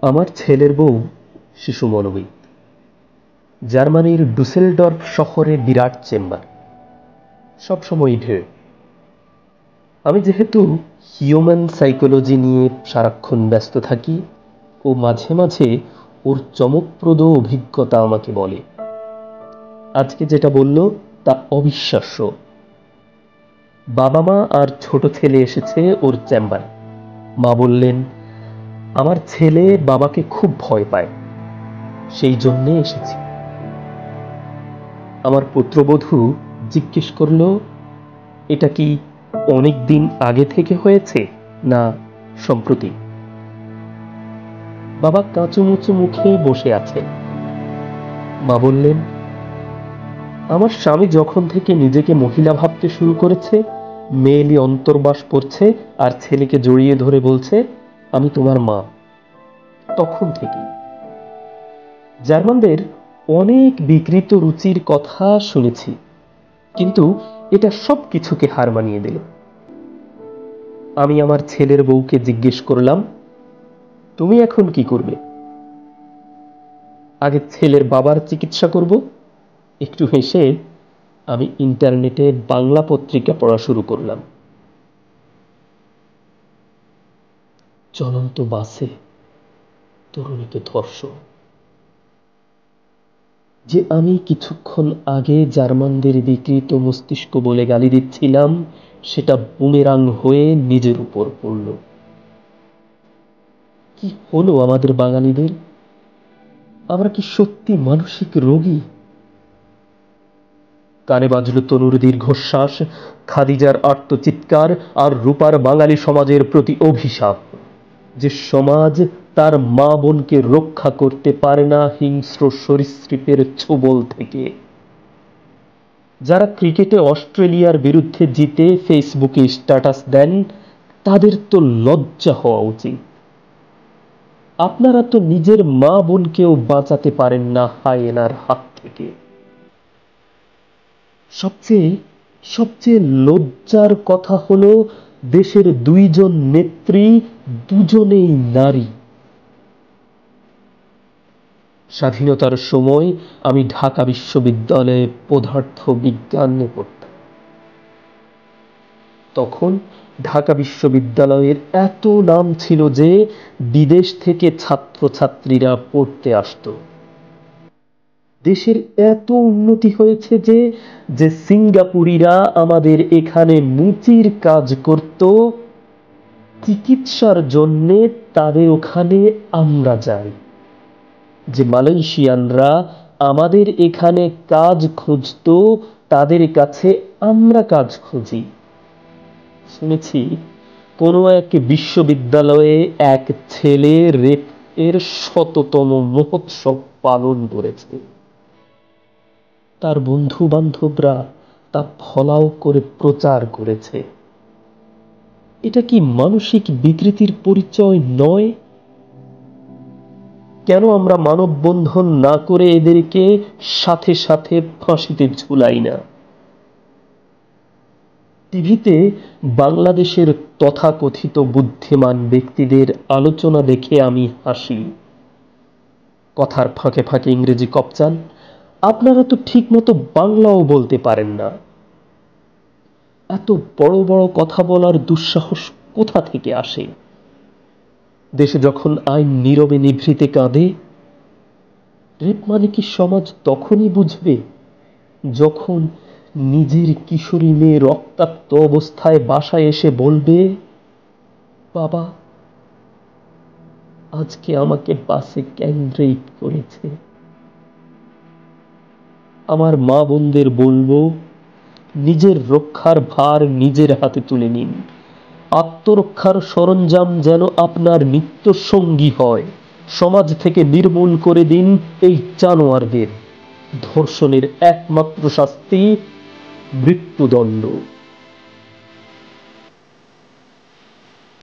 আমার ছেলের বউ শিশু মনোবিদ, জার্মানির ডুসেলডর্ফ শহরে বিরাট চেম্বার, সবসময় ঢের। আমি যেহেতু হিউম্যান সাইকোলজি নিয়ে সারাক্ষণ ব্যস্ত থাকি, ও মাঝে মাঝে ওর চমকপ্রদ অভিজ্ঞতা আমাকে বলে। আজকে যেটা বলল তা অবিশ্বাস্য। বাবা মা আর ছোট ছেলে এসেছে ওর চেম্বারে। মা বললেন, আমার ছেলে বাবাকে খুব ভয় পায়, সেই জন্যে এসেছি। আমার পুত্রবধূ জিজ্ঞেস করল, এটা কি অনেক দিন আগে থেকে হয়েছে না সম্প্রতি? বাবা কাঁচুমুচু মুখে বসে আছে। মা বললেন, আমার স্বামী যখন থেকে নিজেকে মহিলা ভাবতে শুরু করেছে, মেয়েলি অন্তর্বাস পড়ছে আর ছেলেকে জড়িয়ে ধরে বলছে, আমি তোমার মা, তখন থেকে। জার্মানদের অনেক বিকৃত রুচির কথা শুনেছি, কিন্তু এটা সব কিছুকে হার মানিয়ে দিল। আমি আমার ছেলের বউকে জিজ্ঞেস করলাম, তুমি এখন কি করবে? আগে ছেলের বাবার চিকিৎসা করব। একটু হেসে আমি ইন্টারনেটে বাংলা পত্রিকা পড়া শুরু করলাম। চলন্ত বাসে তরুণীকে ধর্ষণ। যে আমি কিছুক্ষণ আগে জার্মানদের বিকৃত মস্তিষ্ক বলে গালি দিচ্ছিলাম, সেটা বুমেরাং হয়ে নিজের উপর পড়ল। কি হলো আমাদের বাঙালিদের? আমরা কি সত্যি মানসিক রোগী? কানে বাজল তনুর দীর্ঘশ্বাস, খাদিজার আর্তচিৎকার আর রূপার বাঙালি সমাজের প্রতি অভিশাপ। যে সমাজ তার মা বোনকে রক্ষা করতে পারে না হিংস্র সরীসৃপের ছোবল থেকে। যারা ক্রিকেটে অস্ট্রেলিয়ার বিরুদ্ধে জিতে ফেসবুকে স্ট্যাটাস দেন, তাদের তো লজ্জা হওয়া উচিত। আপনারা তো নিজের মা বোনকেও বাঁচাতে পারেন না হায়েনার হাত থেকে। সবচেয়ে সবচেয়ে লজ্জার কথা হলো, দেশের দুইজন নেত্রী দুজনেই নারী। স্বাধীনতার সময় আমি ঢাকা বিশ্ববিদ্যালয়ে পদার্থ বিজ্ঞান নিয়ে পড়তাম। তখন ঢাকা বিশ্ববিদ্যালয়ের এত নাম ছিল যে বিদেশ থেকে ছাত্রছাত্রীরা পড়তে আসতো। দেশের এত উন্নতি হয়েছে যে যে সিঙ্গাপুরিরা আমাদের এখানে মুচির কাজ করত, চিকিৎসার জন্য তাদের ওখানে আমরা যাই। যে মালয়েশিয়ানরা আমাদের এখানে কাজ খুঁজত, তাদের কাছে আমরা কাজ খুঁজি। শুনেছি কোনো এক বিশ্ববিদ্যালয়ে এক ছেলে রেপ এর ১০০তম মহোৎসব পালন করেছে। তার বন্ধু বান্ধবরা তা ফলাও করে প্রচার করেছে। এটা কি মানসিক বিকৃতির পরিচয় নয়? কেন আমরা মানববন্ধন না করে এদেরকে সাথে সাথে ফাঁসিতে ঝুলাই না? টিভিতে বাংলাদেশের তথাকথিত বুদ্ধিমান ব্যক্তিদের আলোচনা দেখে আমি হাসি। কথার ফাঁকে ফাঁকে ইংরেজি কপচান। আপনারা তো ঠিক মতো বাংলাও বলতে পারেন না। এত বড় বড় কথা বলার দুঃসাহস কোথা থেকে আসে? দেশে যখন আইন নীরবে নিভৃতে কাঁদে, রেপ মানে কি সমাজ তখনই বুঝবে যখন নিজের কিশোরী মেয়ে রক্তাক্ত অবস্থায় বাসায় এসে বলবে, বাবা আজকে আমাকে বাসে গ্যাং রেপ করেছে। আমার মা বোনদের বলবো, নিজের রক্ষার ভার নিজের হাতে তুলে নিন। আত্মরক্ষার সরঞ্জাম যেন আপনার নিত্য সঙ্গী হয়। সমাজ থেকে নির্মূল করে দিন এই জানোয়ারদের। ধর্ষণের একমাত্র শাস্তি মৃত্যুদণ্ড।